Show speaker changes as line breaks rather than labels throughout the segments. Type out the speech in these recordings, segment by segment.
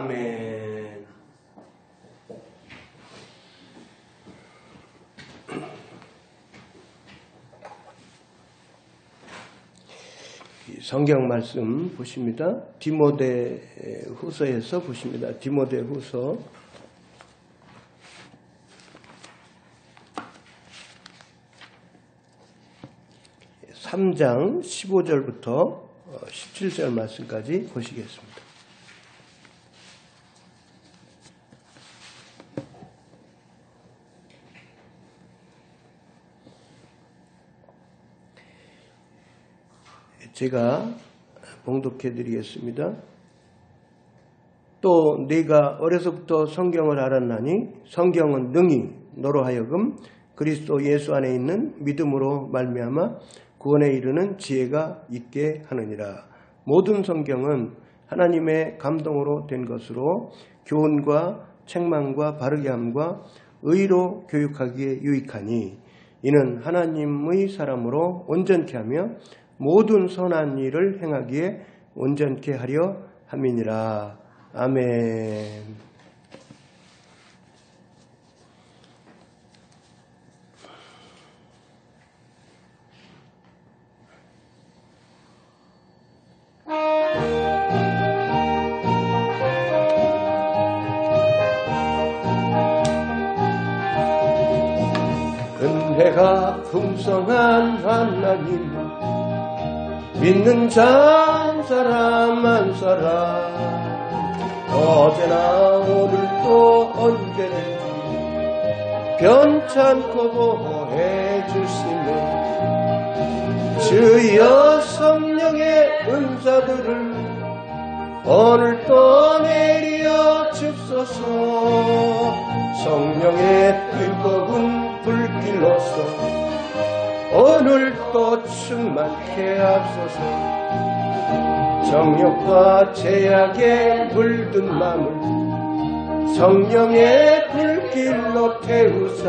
아멘. 성경 말씀 보십니다. 디모데후서에서 보십니다. 디모데후서 3장 15절부터 17절 말씀까지 보시겠습니다. 제가 봉독해 드리겠습니다. 또 네가 어려서부터 성경을 알았나니 성경은 능히 너로 하여금 그리스도 예수 안에 있는 믿음으로 말미암아 구원에 이르는 지혜가 있게 하느니라. 모든 성경은 하나님의 감동으로 된 것으로 교훈과 책망과 바르게 함과 의로 교육하기에 유익하니 이는 하나님의 사람으로 온전케 하며 모든 선한 일을 행하기에 온전케 하려 함이니라. 아멘. 은혜가 풍성한 하나님, 믿는 자 한 사람 한 사람, 어제나 오늘도 언제든지 변찮고 보호해 주시는 주여 성령의 은사들을 오늘도 내려 주소서. 성령의 뜨거운 불길로서 오늘도 충만케 하소서. 정욕과 죄악에 물든 마음을 성령의 불길로 태우사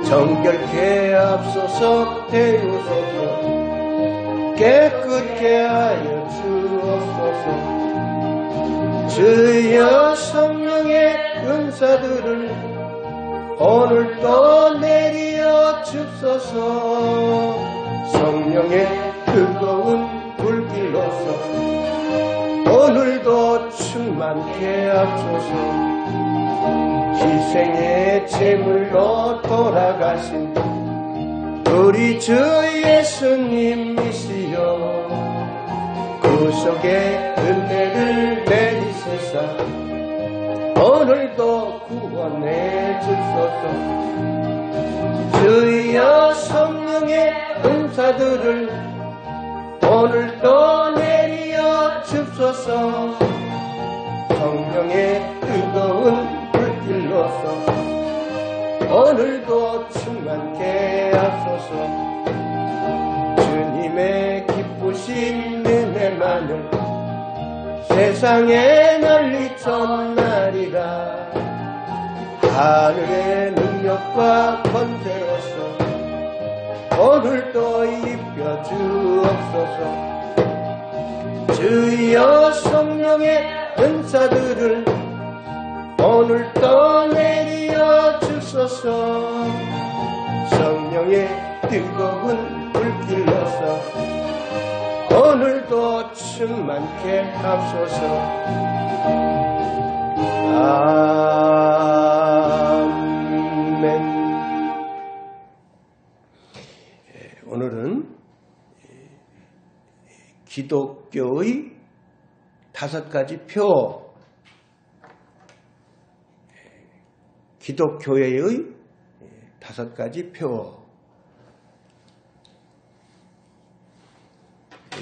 정결케 하소서. 태우소서. 깨끗게 하여 주옵소서. 주여 성령의 은사들을 오늘도 내려 주소서. 성령의 뜨거운 불길로서 오늘도 충만케 하소서. 희생의 제물로 돌아가신 우리 주 예수님이시여, 구속의 은혜를 내리시사 오늘도 구원해 주소서. 주여 성령의 은사들을 오늘도 내려 주소서. 성령의 뜨거운 불길로서 오늘도 충만케 하소서. 주님의 기쁘신 은혜만을 세상에 널리 전하리라. 하늘의 능력과 권세로서 오늘도 입혀 주옵소서. 주여 성령의 은사들을 오늘도 내려 주소서. 성령의 뜨거운 불길로서 오늘도 충만케 하소서. 아멘. 오늘은 기독교의 5가지 표, 기독교회의 5가지 표,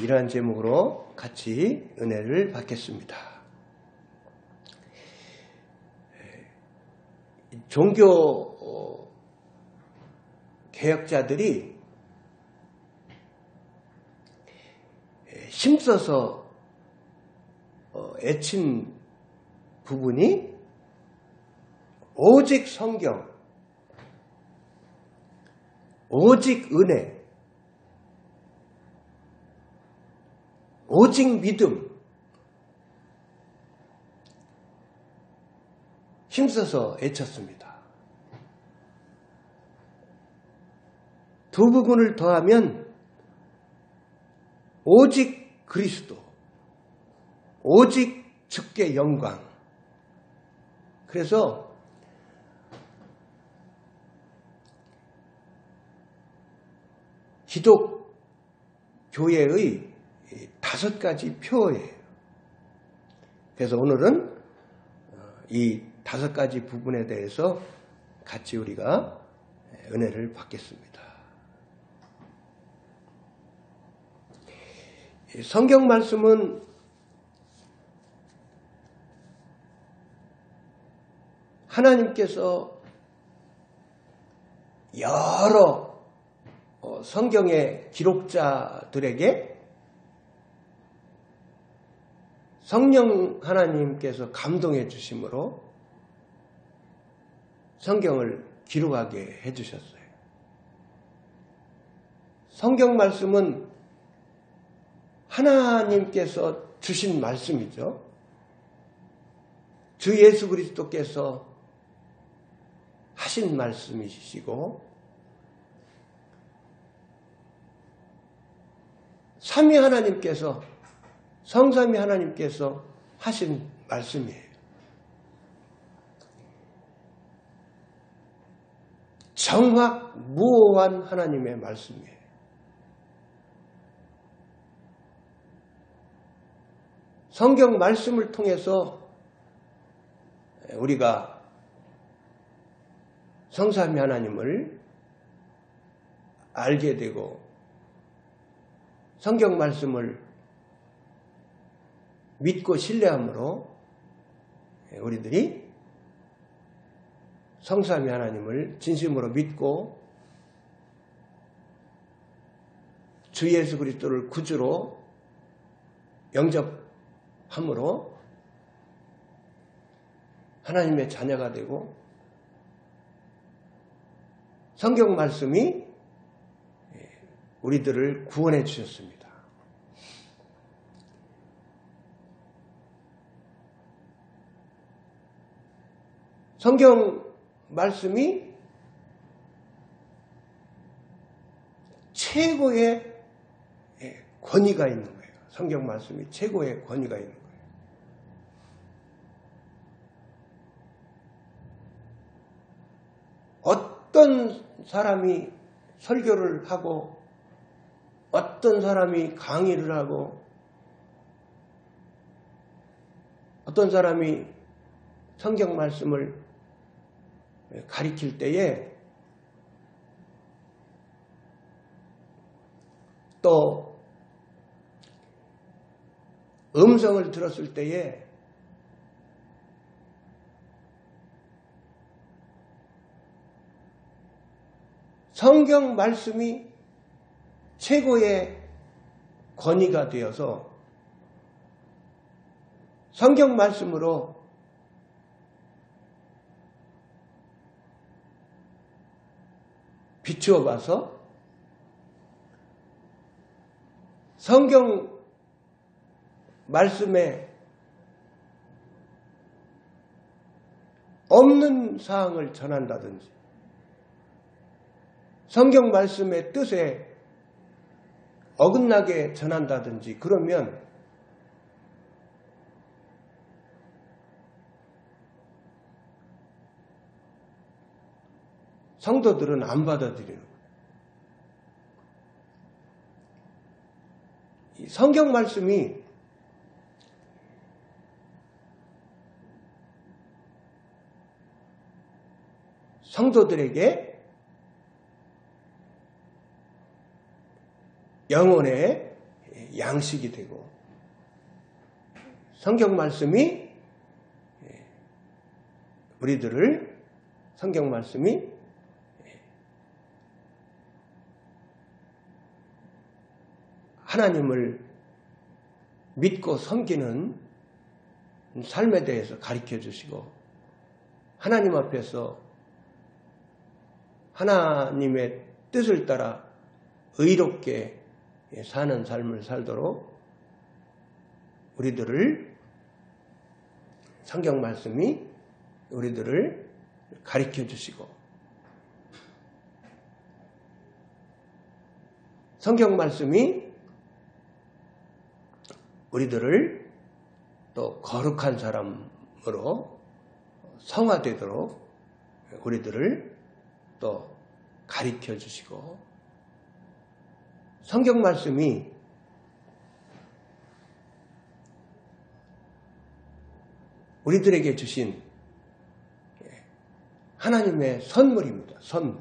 이러한 제목으로 같이 은혜를 받겠습니다. 종교 개혁자들이 힘써서 애친 부분이 오직 성경, 오직 은혜, 오직 믿음, 힘써서 애쳤습니다. 두 부분을 더하면 오직 그리스도, 오직 주께 영광. 그래서 기독교회의 5가지 표예요. 그래서 오늘은 이 5가지 부분에 대해서 같이 우리가 은혜를 받겠습니다. 성경 말씀은 하나님께서 여러 성경의 기록자들에게 성령 하나님께서 감동해 주심으로 성경을 기록하게 해주셨어요. 성경 말씀은 하나님께서 주신 말씀이죠. 주 예수 그리스도께서 하신 말씀이시고 삼위 하나님께서 성삼위 하나님께서 하신 말씀이에요. 정확무오한 하나님의 말씀이에요. 성경 말씀을 통해서 우리가 성삼위 하나님을 알게 되고 성경 말씀을 믿고 신뢰함으로 우리들이 성삼위 하나님을 진심으로 믿고 주 예수 그리스도를 구주로 영접함으로 하나님의 자녀가 되고 성경 말씀이 우리들을 구원해 주셨습니다. 성경 말씀이 최고의 권위가 있는 거예요. 성경 말씀이 최고의 권위가 있는 거예요. 어떤 사람이 설교를 하고 어떤 사람이 강의를 하고 어떤 사람이 성경 말씀을 가리킬 때에 또 음성을 들었을 때에 성경 말씀이 최고의 권위가 되어서 성경 말씀으로 비추어 봐서 성경 말씀에 없는 사항을 전한다든지 성경 말씀의 뜻에 어긋나게 전한다든지 그러면 성도들은 안 받아들이는 거예요. 이 성경 말씀이 성도들에게 영혼의 양식이 되고 성경 말씀이 우리들을 성경 말씀이 하나님을 믿고 섬기는 삶에 대해서 가르쳐 주시고 하나님 앞에서 하나님의 뜻을 따라 의롭게 사는 삶을 살도록 우리들을 성경 말씀이 우리들을 가르쳐 주시고 성경 말씀이 우리들을 또 거룩한 사람으로 성화되도록 우리들을 또 가르쳐 주시고 성경 말씀이 우리들에게 주신 하나님의 선물입니다. 선물.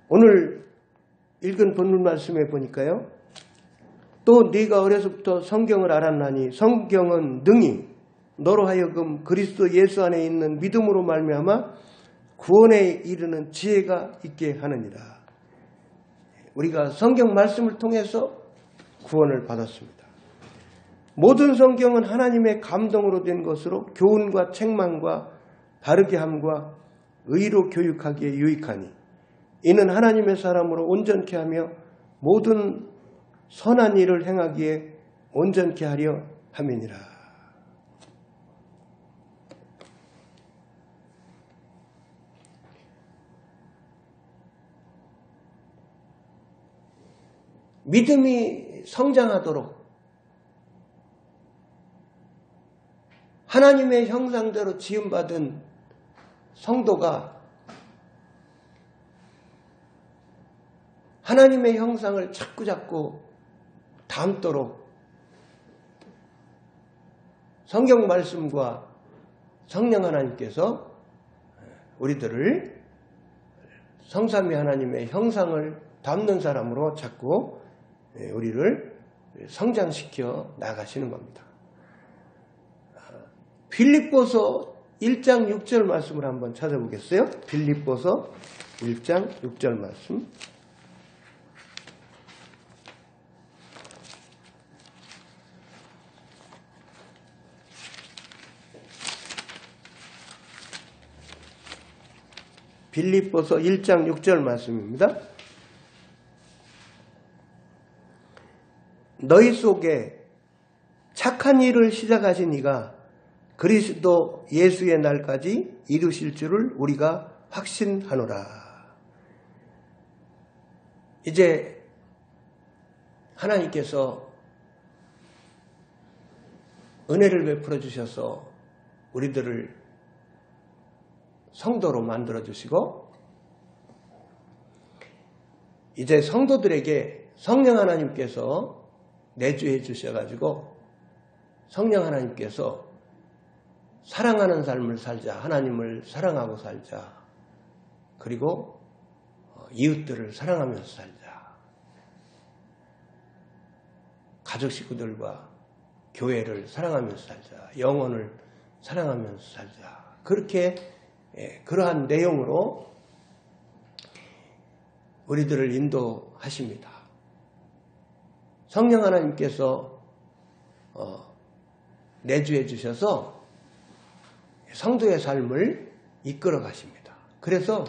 오늘 읽은 본문 말씀에 보니까요. 또 네가 어려서부터 성경을 알았나니 성경은 능히 너로 하여금 그리스도 예수 안에 있는 믿음으로 말미암아 구원에 이르는 지혜가 있게 하느니라. 우리가 성경 말씀을 통해서 구원을 받았습니다. 모든 성경은 하나님의 감동으로 된 것으로 교훈과 책망과 바르게 함과 의로 교육하기에 유익하니 이는 하나님의 사람으로 온전케 하며 모든 선한 일을 행하기에 온전케 하려 함이니라. 믿음이 성장하도록 하나님의 형상대로 지음받은 성도가 하나님의 형상을 자꾸 닮도록 성경 말씀과 성령 하나님께서 우리들을 성삼위 하나님의 형상을 닮는 사람으로 자꾸 우리를 성장시켜 나가시는 겁니다. 빌립보서 1장 6절 말씀을 한번 찾아보겠어요? 빌립보서 1장 6절 말씀. 빌립보서 1장 6절 말씀입니다. 너희 속에 착한 일을 시작하신 이가 그리스도 예수의 날까지 이루실 줄을 우리가 확신하노라. 이제 하나님께서 은혜를 베풀어 주셔서 우리들을 성도로 만들어 주시고 이제 성도들에게 성령 하나님께서 내주해 주셔가지고 성령 하나님께서 사랑하는 삶을 살자, 하나님을 사랑하고 살자, 그리고 이웃들을 사랑하면서 살자, 가족 식구들과 교회를 사랑하면서 살자, 영혼을 사랑하면서 살자, 그렇게 그러한 내용으로 우리들을 인도하십니다. 성령 하나님께서 내주해 주셔서 성도의 삶을 이끌어 가십니다. 그래서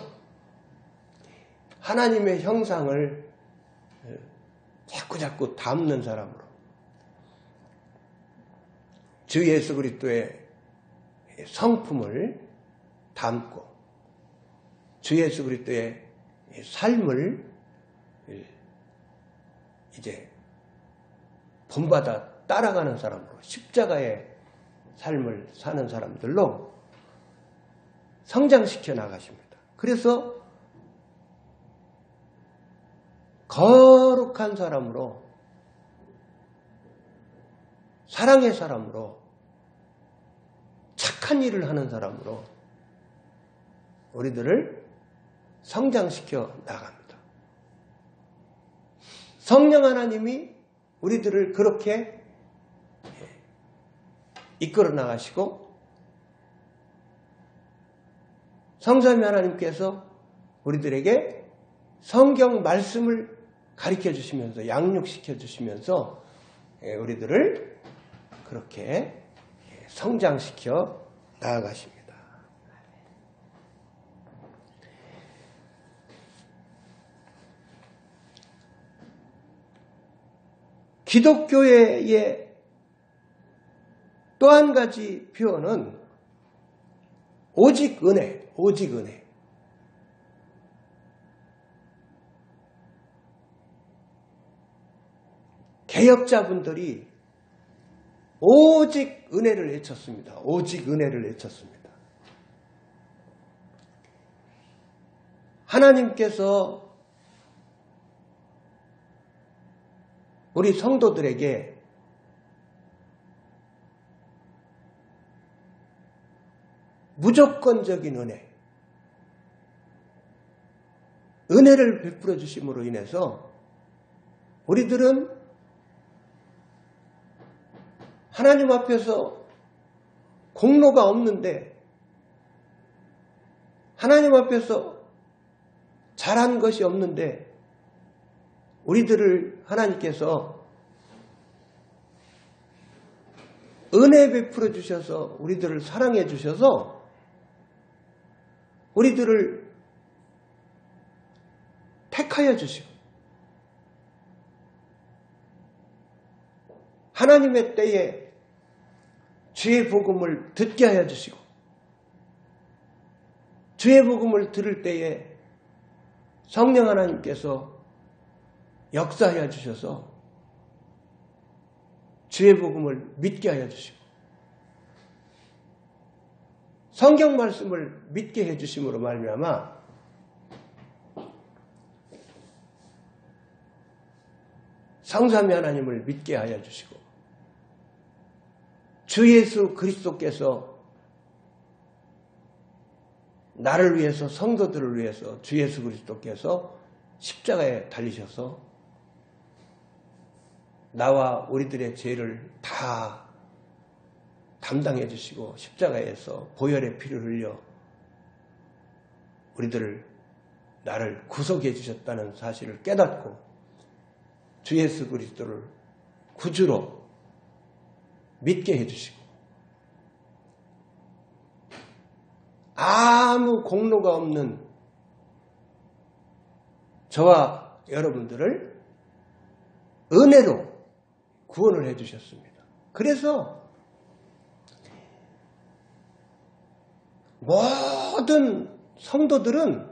하나님의 형상을 자꾸 담는 사람으로 주 예수 그리스도의 성품을 담고 주 예수 그리스도의 삶을 이제 본받아 따라가는 사람으로 십자가의 삶을 사는 사람들로 성장시켜 나가십니다. 그래서 거룩한 사람으로 사랑의 사람으로 착한 일을 하는 사람으로 우리들을 성장시켜 나갑니다. 성령 하나님이 우리들을 그렇게 이끌어 나가시고 성삼위 하나님께서 우리들에게 성경 말씀을 가르쳐 주시면서 양육시켜 주시면서 우리들을 그렇게 성장시켜 나아가십니다. 기독교의 또 한 가지 표현은 오직 은혜, 오직 은혜. 개혁자분들이 오직 은혜를 외쳤습니다. 오직 은혜를 외쳤습니다. 하나님께서 우리 성도들에게 무조건적인 은혜를 베풀어 주심으로 인해서 우리들은 하나님 앞에서 공로가 없는데, 하나님 앞에서 잘한 것이 없는데, 우리들을 하나님께서 은혜 베풀어 주셔서 우리들을 사랑해 주셔서 우리들을 택하여 주시고 하나님의 때에 주의 복음을 듣게 하여 주시고 주의 복음을 들을 때에 성령 하나님께서 역사하여 주셔서 주의 복음을 믿게 하여 주시고 성경 말씀을 믿게 해 주심으로 말미암아 성삼위 하나님을 믿게 하여 주시고 주 예수 그리스도께서 나를 위해서, 성도들을 위해서 주 예수 그리스도께서 십자가에 달리셔서 나와 우리들의 죄를 다 담당해 주시고 십자가에서 보혈의 피를 흘려 나를 구속해 주셨다는 사실을 깨닫고 주 예수 그리스도를 구주로 믿게 해주시고 아무 공로가 없는 저와 여러분들을 은혜로 구원을 해주셨습니다. 그래서 모든 성도들은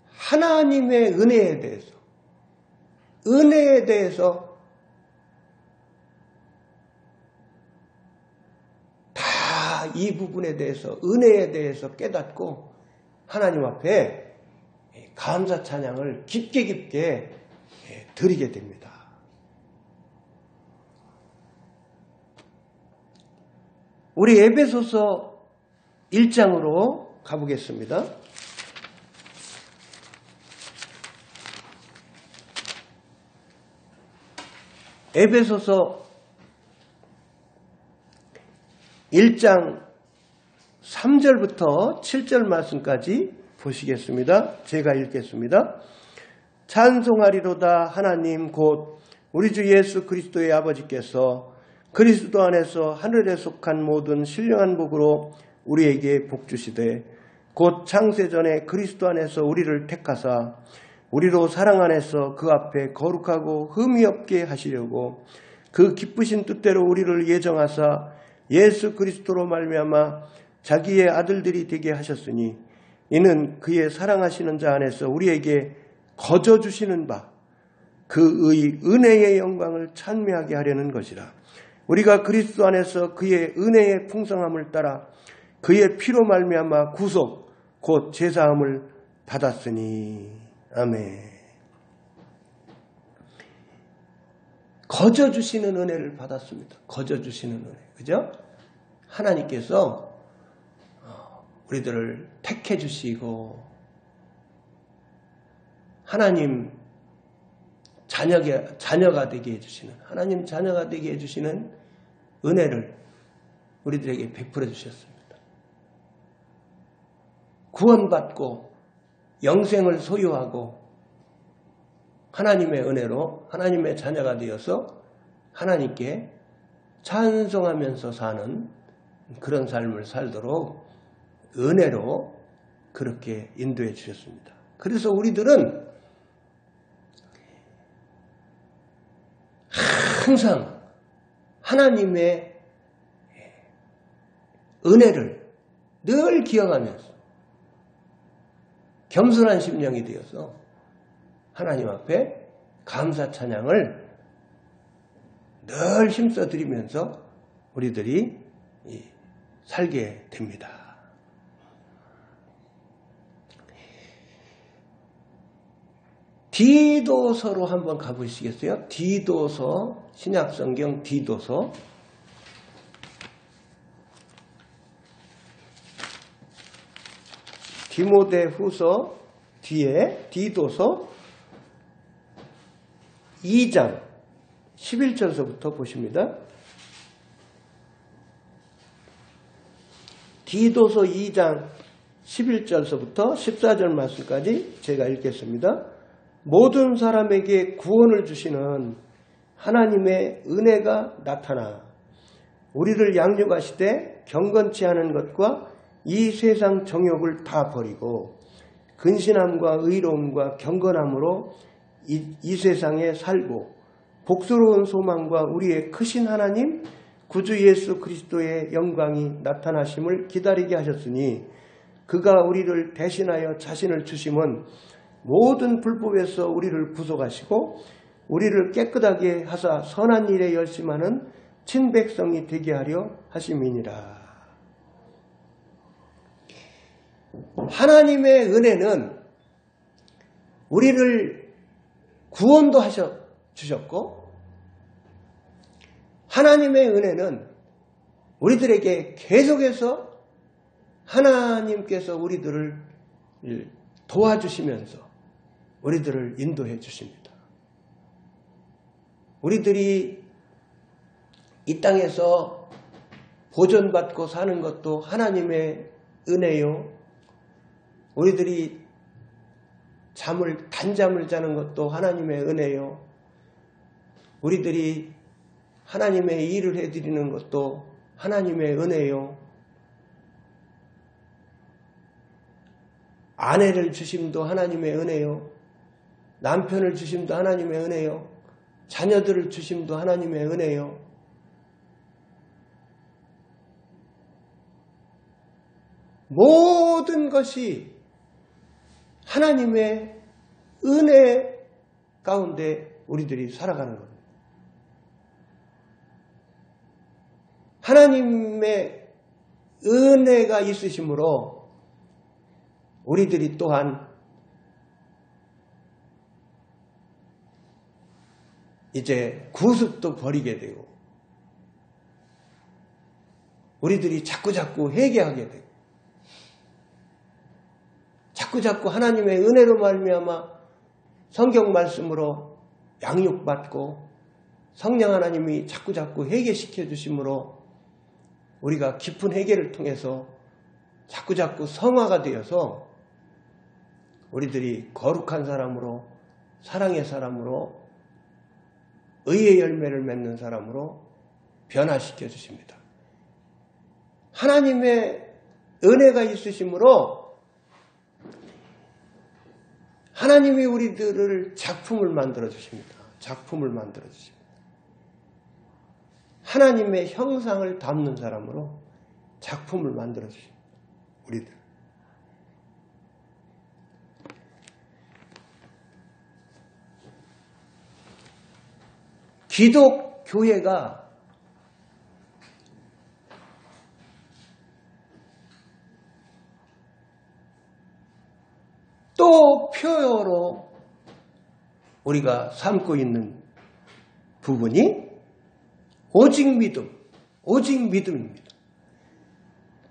하나님의 은혜에 대해서 다 이 부분에 대해서, 은혜에 대해서 깨닫고 하나님 앞에 감사 찬양을 깊게 드리게 됩니다. 우리 에베소서 1장으로 가보겠습니다. 에베소서 1장 3절부터 7절 말씀까지 보시겠습니다. 제가 읽겠습니다. 찬송하리로다 하나님 곧 우리 주 예수 그리스도의 아버지께서 그리스도 안에서 하늘에 속한 모든 신령한 복으로 우리에게 복 주시되 곧 창세전에 그리스도 안에서 우리를 택하사 우리로 사랑 안에서 그 앞에 거룩하고 흠이 없게 하시려고 그 기쁘신 뜻대로 우리를 예정하사 예수 그리스도로 말미암아 자기의 아들들이 되게 하셨으니 이는 그의 사랑하시는 자 안에서 우리에게 거저 주시는 바 그의 은혜의 영광을 찬미하게 하려는 것이라. 우리가 그리스도 안에서 그의 은혜의 풍성함을 따라 그의 피로 말미암아 구속 곧 제사함을 받았으니. 아멘. 거저 주시는 은혜를 받았습니다. 거저 주시는 은혜. 그죠? 하나님께서 우리들을 택해 주시고 하나님 자녀가 되게 해주시는, 하나님 자녀가 되게 해주시는 은혜를 우리들에게 베풀어 주셨습니다. 구원받고 영생을 소유하고 하나님의 은혜로 하나님의 자녀가 되어서 하나님께 찬송하면서 사는 그런 삶을 살도록 은혜로 그렇게 인도해 주셨습니다. 그래서 우리들은 항상 하나님의 은혜를 늘 기억하면서 겸손한 심령이 되어서 하나님 앞에 감사 찬양을 늘 힘써 드리면서 우리들이 살게 됩니다. 디도서로 한번 가보시겠어요? 디도서, 신약성경 디도서. 디모데후서 뒤에 디도서 2장 11절서부터 보십니다. 디도서 2장 11절서부터 14절 말씀까지 제가 읽겠습니다. 모든 사람에게 구원을 주시는 하나님의 은혜가 나타나 우리를 양육하시되 경건치 않은 것과 이 세상 정욕을 다 버리고 근신함과 의로움과 경건함으로 이 세상에 살고 복스러운 소망과 우리의 크신 하나님 구주 예수 그리스도의 영광이 나타나심을 기다리게 하셨으니 그가 우리를 대신하여 자신을 주심은 모든 불법에서 우리를 구속하시고 우리를 깨끗하게 하사 선한 일에 열심하는 친백성이 되게 하려 하심이니라. 하나님의 은혜는 우리를 구원도 주셨고 하나님의 은혜는 우리들에게 계속해서 하나님께서 우리들을 도와주시면서 우리들을 인도해 주십니다. 우리들이 이 땅에서 보존받고 사는 것도 하나님의 은혜요. 우리들이 단잠을 자는 것도 하나님의 은혜요. 우리들이 하나님의 일을 해드리는 것도 하나님의 은혜요. 아내를 주심도 하나님의 은혜요. 남편을 주심도 하나님의 은혜요. 자녀들을 주심도 하나님의 은혜요. 모든 것이 하나님의 은혜 가운데 우리들이 살아가는 겁니다. 하나님의 은혜가 있으심으로 우리들이 또한 이제 구습도 버리게 되고 우리들이 자꾸자꾸 회개하게 되고 자꾸자꾸 하나님의 은혜로 말미암아 성경 말씀으로 양육받고 성령 하나님이 자꾸자꾸 회개시켜 주심으로 우리가 깊은 회개를 통해서 자꾸자꾸 성화가 되어서 우리들이 거룩한 사람으로 사랑의 사람으로 의의 열매를 맺는 사람으로 변화시켜 주십니다. 하나님의 은혜가 있으심으로 하나님이 우리들을 작품을 만들어 주십니다. 작품을 만들어 주십니다. 하나님의 형상을 담는 사람으로 작품을 만들어 주십니다. 우리들. 기독교회가 또 표어로 우리가 삼고 있는 부분이 오직 믿음, 오직 믿음입니다.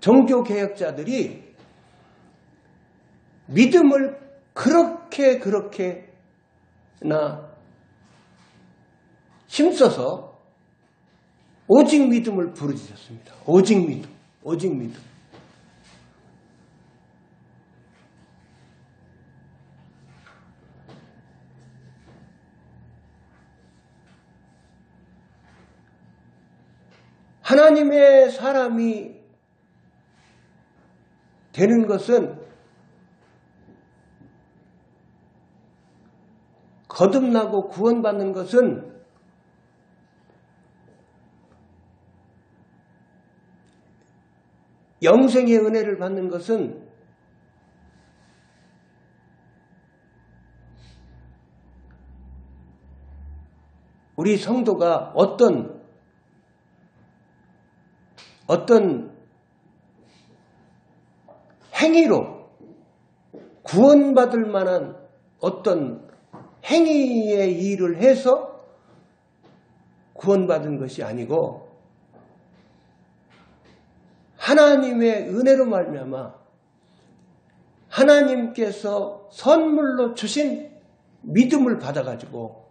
종교개혁자들이 믿음을 그렇게나 힘써서 오직 믿음을 부르짖었습니다. 오직 믿음, 오직 믿음. 하나님의 사람이 되는 것은 거듭나고 구원받는 것은 영생의 은혜를 받는 것은 우리 성도가 어떤 행위로 구원받을 만한 어떤 행위의 일을 해서 구원받은 것이 아니고 하나님의 은혜로 말미암아 하나님께서 선물로 주신 믿음을 받아가지고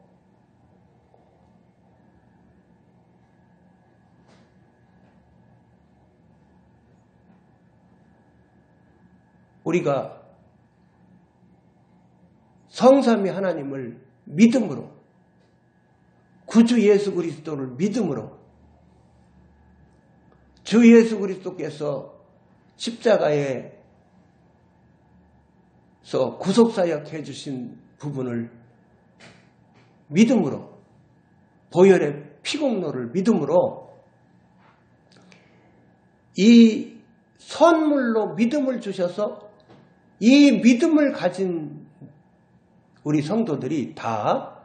우리가 성삼위 하나님을 믿음으로 구주 예수 그리스도를 믿음으로 주 예수 그리스도께서 십자가에서 구속사역 해주신 부분을 믿음으로 보혈의 피공로를 믿음으로 이 선물로 믿음을 주셔서 이 믿음을 가진 우리 성도들이 다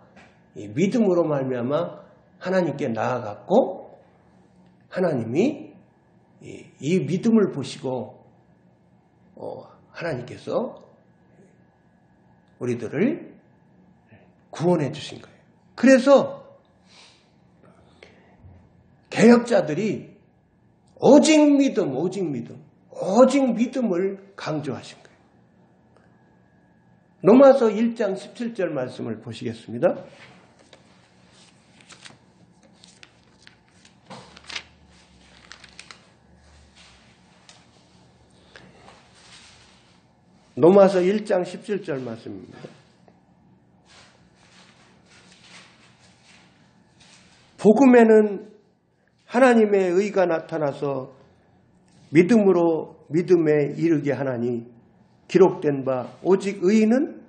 이 믿음으로 말미암아 하나님께 나아갔고 하나님이 이 믿음을 보시고 하나님께서 우리들을 구원해 주신 거예요. 그래서 개혁자들이 오직 믿음을 강조하신 거예요. 로마서 1장 17절 말씀을 보시겠습니다. 로마서 1장 17절 말씀입니다. 복음에는 하나님의 의가 나타나서 믿음으로 믿음에 이르게 하나니 기록된 바 오직 의인은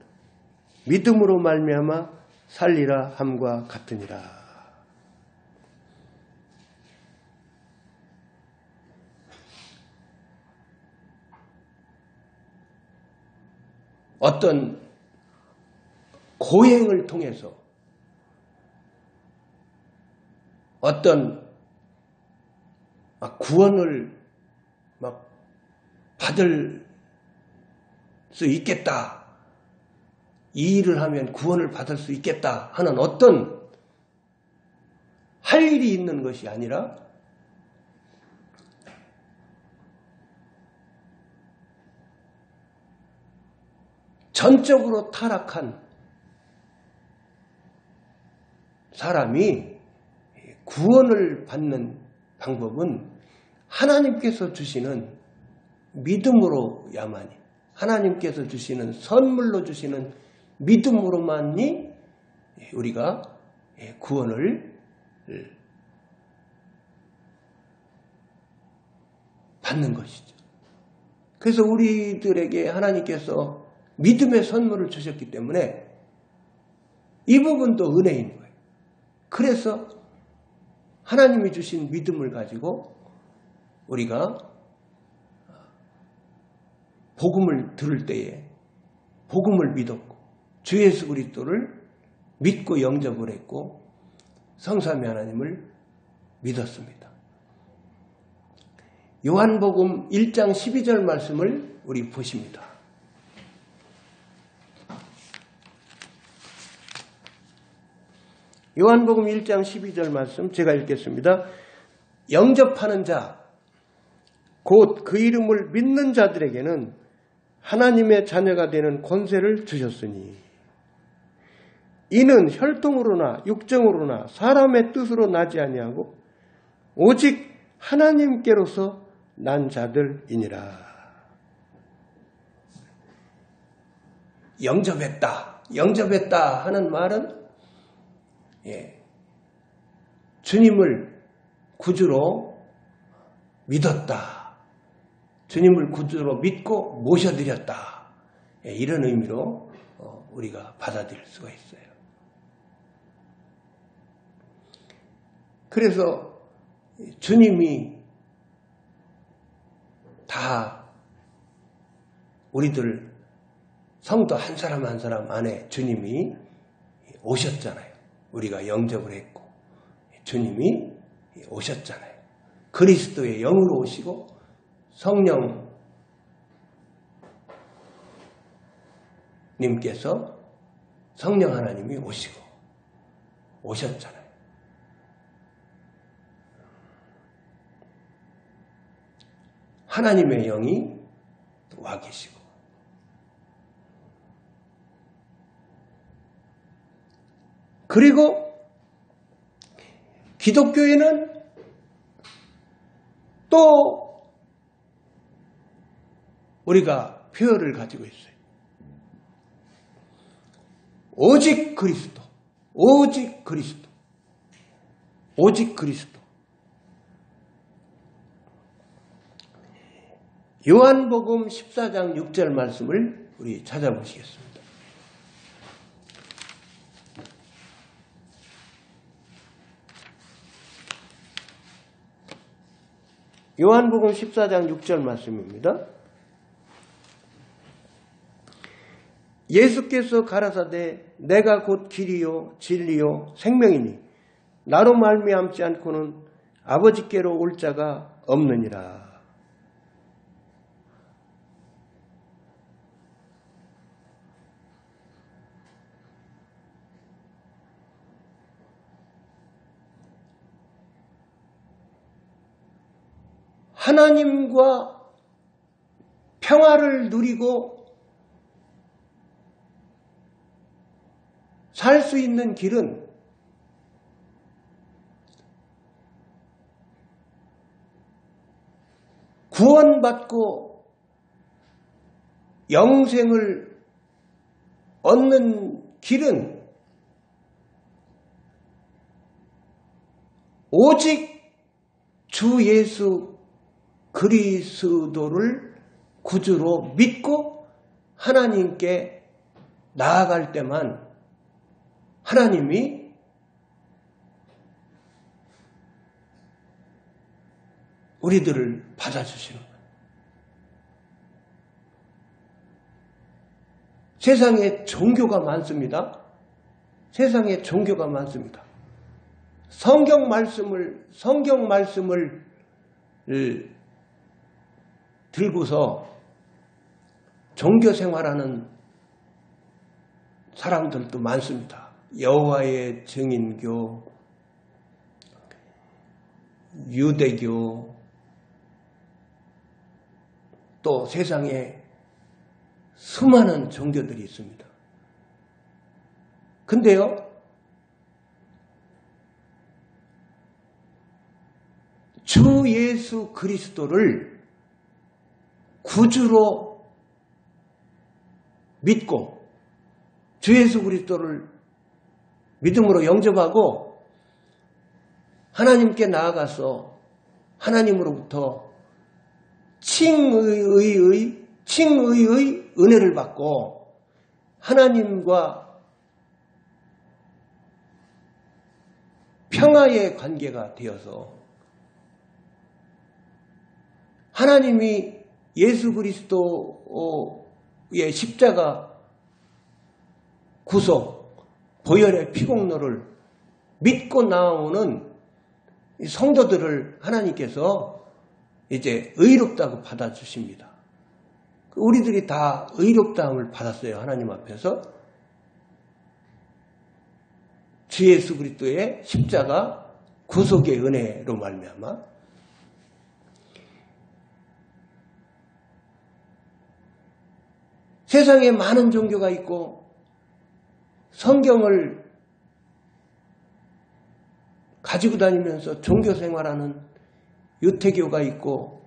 믿음으로 말미암아 살리라 함과 같으니라. 어떤 고행을 통해서 어떤 구원을 받을 수 있겠다. 이 일을 하면 구원을 받을 수 있겠다 하는 어떤 할 일이 있는 것이 아니라 전적으로 타락한 사람이 구원을 받는 방법은 하나님께서 주시는 믿음으로야만이 하나님께서 주시는 선물로 주시는 믿음으로만이 우리가 구원을 받는 것이죠. 그래서 우리들에게 하나님께서 믿음의 선물을 주셨기 때문에 이 부분도 은혜인 거예요. 그래서 하나님이 주신 믿음을 가지고 우리가 복음을 들을 때에 복음을 믿었고 주 예수 그리스도를 믿고 영접을 했고 성삼위 하나님을 믿었습니다. 요한복음 1장 12절 말씀을 우리 보십니다. 요한복음 1장 12절 말씀 제가 읽겠습니다. 영접하는 자, 곧 그 이름을 믿는 자들에게는 하나님의 자녀가 되는 권세를 주셨으니 이는 혈통으로나 육정으로나 사람의 뜻으로 나지 아니하고 오직 하나님께로서 난 자들이니라. 영접했다 하는 말은 주님을 구주로 믿었다. 주님을 구주로 믿고 모셔드렸다. 이런 의미로 우리가 받아들일 수가 있어요. 그래서 주님이 다 우리들 성도 한 사람 한 사람 안에 주님이 오셨잖아요. 우리가 영접을 했고 주님이 오셨잖아요. 그리스도의 영으로 오시고 성령님께서 성령 하나님이 오셨잖아요. 하나님의 영이 와 계시고 그리고 기독교에는 또 우리가 표현을 가지고 있어요. 오직 그리스도, 오직 그리스도, 오직 그리스도. 요한복음 14장 6절 말씀을 우리 찾아보시겠습니다. 요한복음 14장 6절 말씀입니다. 예수께서 가라사대 내가 곧 길이요 진리요 생명이니 나로 말미암지 않고는 아버지께로 올 자가 없느니라. 하나님과 평화를 누리고 살 수 있는 길은 구원받고 영생을 얻는 길은 오직 주 예수 그리스도를 구주로 믿고 하나님께 나아갈 때만 하나님이 우리들을 받아주시는 거예요. 세상에 종교가 많습니다. 세상에 종교가 많습니다. 성경 말씀을 들고서 종교 생활하는 사람들도 많습니다. 여호와의 증인교, 유대교, 또 세상에 수많은 종교들이 있습니다. 근데요, 주 예수 그리스도를 구주로 믿고 주 예수 그리스도를 믿음으로 영접하고 하나님께 나아가서 하나님으로부터 칭의의 은혜를 받고 하나님과 평화의 관계가 되어서 하나님이 예수 그리스도의 십자가 구속, 보혈의 피공로를 믿고 나오는 성도들을 하나님께서 이제 의롭다고 받아주십니다. 우리들이 다 의롭다함을 받았어요. 하나님 앞에서. 주 예수 그리스도의 십자가 구속의 은혜로 말미암아 세상에 많은 종교가 있고 성경을 가지고 다니면서 종교 생활하는 유태교가 있고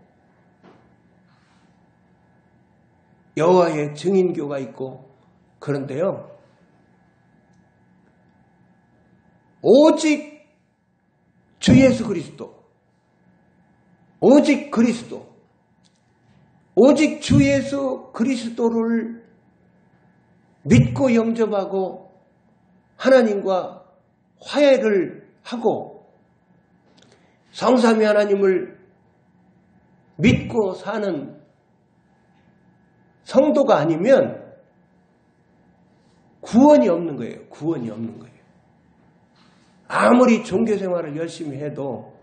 여호와의 증인교가 있고 그런데요. 오직 주 예수 그리스도, 오직 그리스도, 오직 주 예수 그리스도를 믿고 영접하고 하나님과 화해를 하고 성삼위 하나님을 믿고 사는 성도가 아니면 구원이 없는 거예요. 구원이 없는 거예요. 아무리 종교생활을 열심히 해도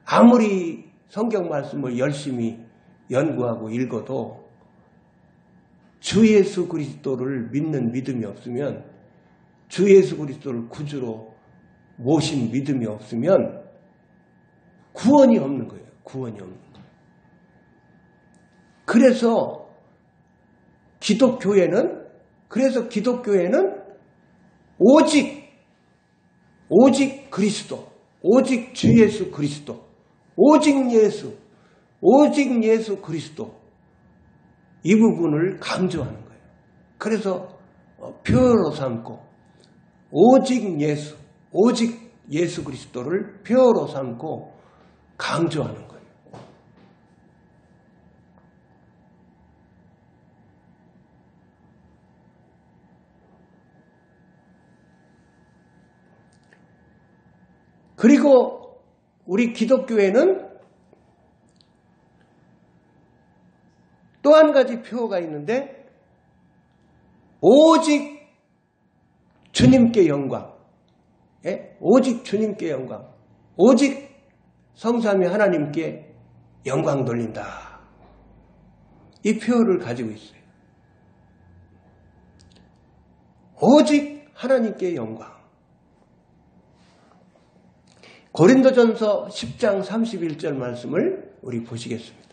아무리 성경 말씀을 열심히 연구하고 읽어도 주 예수 그리스도를 믿는 믿음이 없으면 주 예수 그리스도를 구주로 모신 믿음이 없으면 구원이 없는 거예요. 구원이 없는 거예요. 그래서 기독교회는 오직 그리스도, 오직 주 예수 그리스도, 오직 예수 그리스도 이 부분을 강조하는 거예요. 그래서 표어로 삼고 오직 예수 그리스도를 표어로 삼고 강조하는 거예요. 그리고 우리 기독교회는 또 한 가지 표어가 있는데 오직 주님께 영광, 오직 주님께 영광, 오직 성삼위 하나님께 영광 돌린다. 이 표어를 가지고 있어요. 오직 하나님께 영광. 고린도전서 10장 31절 말씀을 우리 보시겠습니다.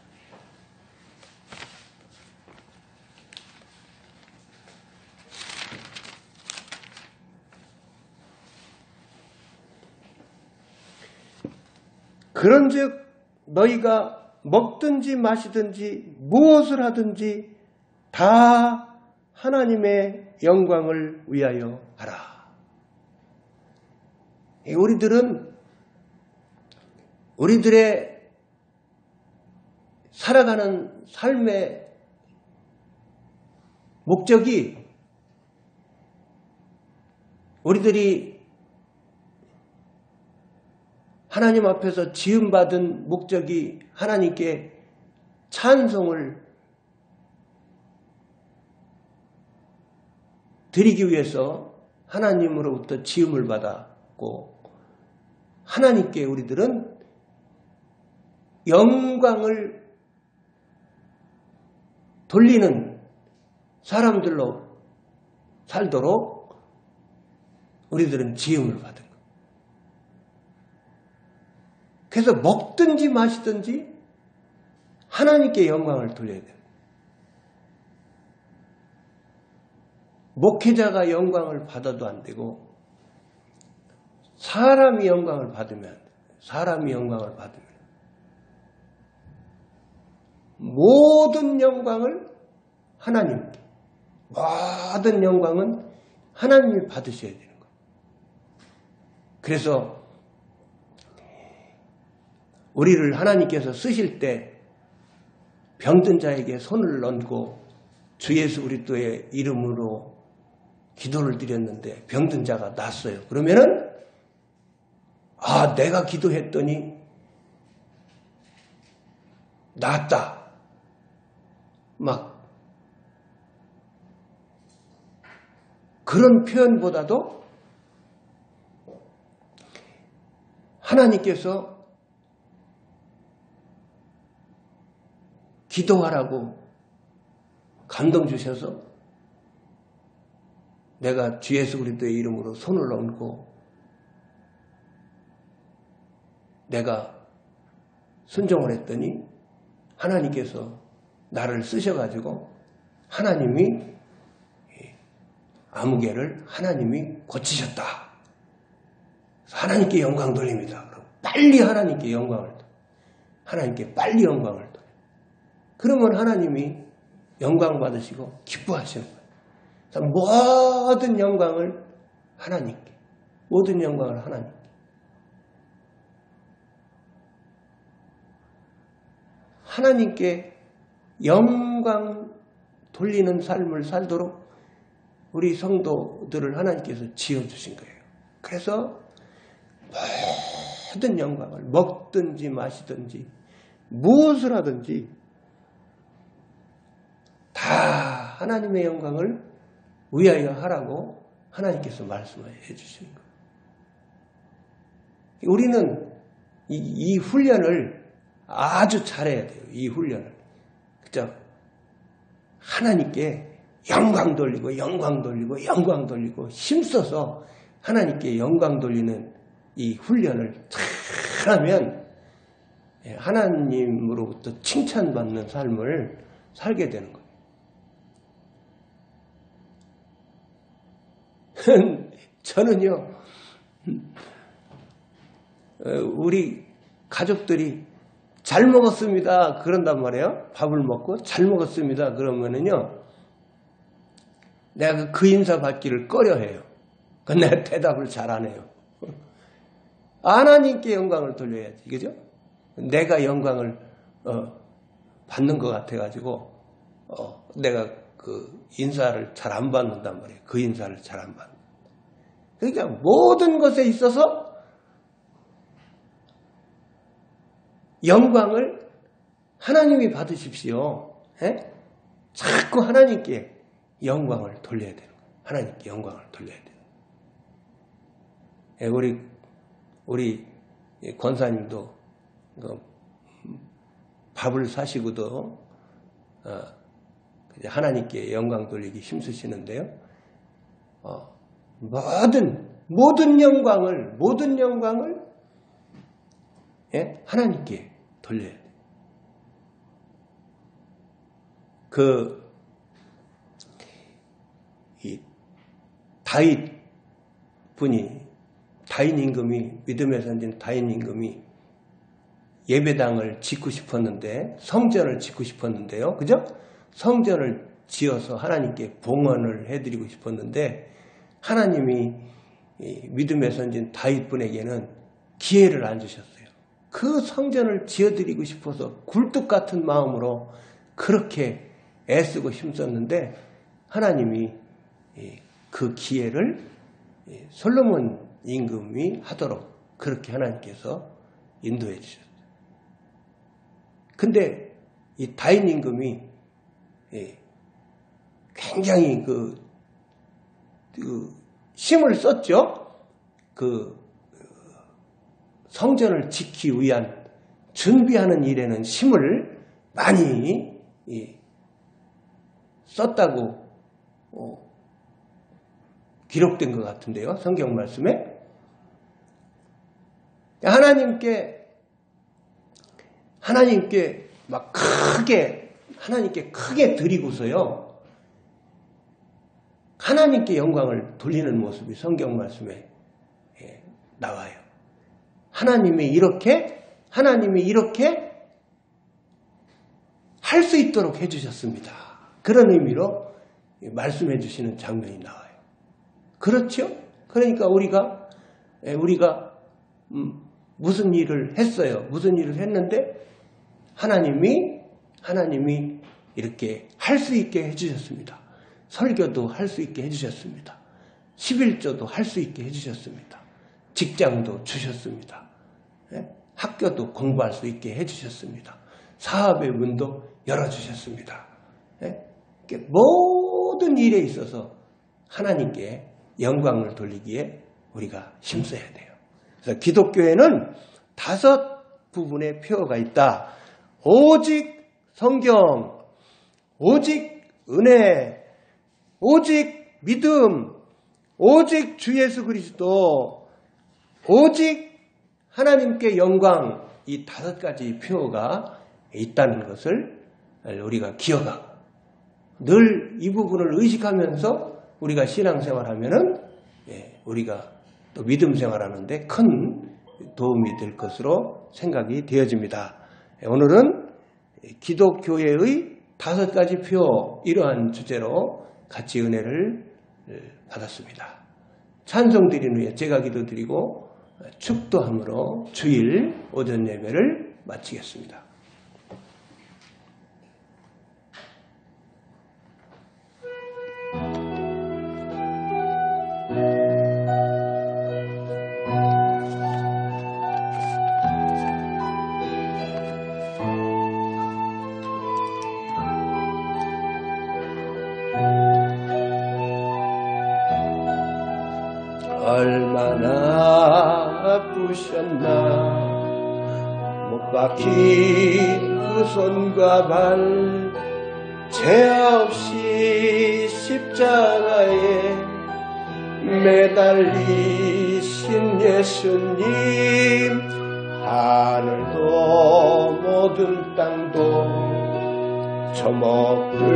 그런즉 너희가 먹든지 마시든지 무엇을 하든지 다 하나님의 영광을 위하여 하라. 우리들의 살아가는 삶의 목적이 우리들이 하나님 앞에서 지음받은 목적이 하나님께 찬송을 드리기 위해서 하나님으로부터 지음을 받았고 하나님께 우리들은 영광을 돌리는 사람들로 살도록 우리들은 지음을 받은 거예요. 그래서 먹든지 마시든지 하나님께 영광을 돌려야 돼요. 목회자가 영광을 받아도 안 되고 사람이 영광을 받으면 모든 영광을 하나님께, 모든 영광은 하나님이 받으셔야 되는 거예요. 그래서 우리를 하나님께서 쓰실 때 병든 자에게 손을 얹고 주 예수 그리스도의 이름으로 기도를 드렸는데 병든 자가 낫어요. 그러면은 내가 기도했더니 낫다. 막 그런 표현보다도 하나님께서 기도하라고 감동 주셔서 내가 주 예수 그리스도의 이름으로 손을 얹고 내가 순종을 했더니 하나님께서 나를 쓰셔가지고 하나님이 아무개를 하나님이 고치셨다. 하나님께 영광 돌립니다. 빨리 하나님께 영광을 돌려. 하나님께 빨리 영광을 돌려. 그러면 하나님이 영광 받으시고 기뻐하시는 거예요. 그래서 모든 영광을 하나님께, 모든 영광을 하나님께. 하나님께 영광 돌리는 삶을 살도록 우리 성도들을 하나님께서 지어주신 거예요. 그래서 모든 영광을 먹든지 마시든지 무엇을 하든지 다 하나님의 영광을 위하여 하라고 하나님께서 말씀해 주시는 거예요. 우리는 이 훈련을 아주 잘해야 돼요. 이 훈련을. 그죠? 하나님께 영광 돌리고 영광 돌리고 영광 돌리고 힘써서 하나님께 영광 돌리는 이 훈련을 잘하면 하나님으로부터 칭찬받는 삶을 살게 되는 거예요. 저는요, 우리 가족들이 잘 먹었습니다 그런단 말이에요. 밥을 먹고 잘 먹었습니다 그러면은요, 내가 그 인사 받기를 꺼려해요. 내가 대답을 잘 안 해요. 하나님께 영광을 돌려야지, 그죠? 내가 영광을 받는 것 같아가지고 내가 그 인사를 잘 안 받는단 말이에요. 그 인사를 잘 안 받는. 그러니까 모든 것에 있어서 영광을 하나님이 받으십시오. 에? 자꾸 하나님께 영광을 돌려야 되는 거예요. 하나님께 영광을 돌려야 돼요. 예, 우리 권사님도 밥을 사시고도 하나님께 영광 돌리기 힘쓰시는데요. 모든 영광을 예? 하나님께 돌려야 돼요. 이 다윗 임금이, 믿음의 선진 다윗 임금이 예배당을 짓고 싶었는데, 성전을 짓고 싶었는데요. 그죠? 성전을 지어서 하나님께 봉헌을 해드리고 싶었는데, 하나님이 믿음의 선진 다윗 분에게는 기회를 안 주셨어요. 그 성전을 지어드리고 싶어서 굴뚝 같은 마음으로 그렇게 애쓰고 힘썼는데, 하나님이 그 기회를 솔로몬 임금이 하도록 그렇게 하나님께서 인도해 주셨어요. 근데 이 다윗 임금이 굉장히 힘을 썼죠. 그 성전을 짓기 위한 준비하는 일에는 힘을 많이 썼다고 기록된 것 같은데요. 성경 말씀에. 하나님께 막 하나님께 크게 드리고서요, 하나님께 영광을 돌리는 모습이 성경 말씀에 나와요. 하나님이 이렇게 할 수 있도록 해주셨습니다. 그런 의미로 말씀해 주시는 장면이 나와요. 그렇죠? 그러니까 우리가 무슨 일을 했어요. 무슨 일을 했는데 하나님이 이렇게 할 수 있게 해주셨습니다. 설교도 할 수 있게 해주셨습니다. 11조도 할 수 있게 해주셨습니다. 직장도 주셨습니다. 학교도 공부할 수 있게 해주셨습니다. 사업의 문도 열어주셨습니다. 모든 일에 있어서 하나님께 영광을 돌리기에 우리가 힘써야 돼요. 그래서 기독교에는 5 부분의 표어가 있다. 오직 성경, 오직 은혜, 오직 믿음, 오직 주 예수 그리스도, 오직 하나님께 영광, 이 5가지 표어가 있다는 것을 우리가 기억하고 늘 이 부분을 의식하면서 우리가 신앙생활하면은 우리가 또 믿음 생활하는데 큰 도움이 될 것으로 생각이 되어집니다. 오늘은 기독교회의 5가지 표, 이러한 주제로 같이 은혜를 받았습니다. 찬송 드린 후에 제가 기도드리고 축도함으로 주일 오전 예배를 마치겠습니다. 얼마나 아프셨나. 못 박힌 그 손과 발 죄 없이 십자가에 매달리신 예수님, 하늘도 모든 땅도 저목들도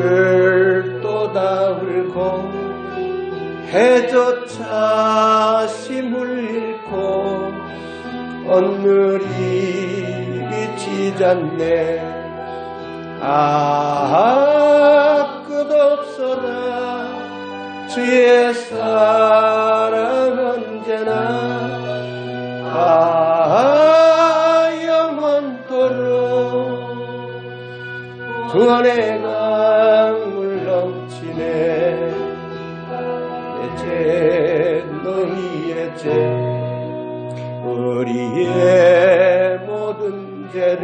다 흘고 해조차 힘을 잃고 오늘이 비치잖네. 끝없어라 주의 사랑 언제나 영원토록. 구원의 강물 넘치네. 내 죄 너희의 죄 우리의 모든 죄를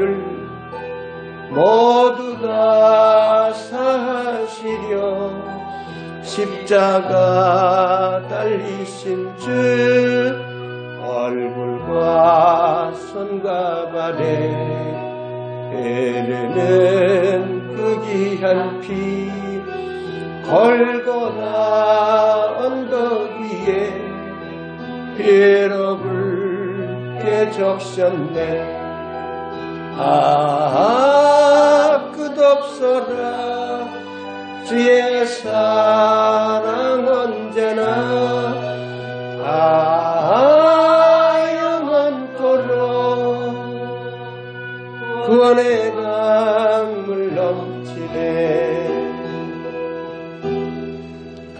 모두 다 사하시려 십자가 달리신 주, 얼굴과 손과 발에 흐르는 그 귀한 피, 골고다 언덕 위에 피로 붉게 적셨네. 끝없어라 주의 사랑 언제나 영원토록. 구원의 강물 넘치네.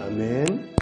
아멘.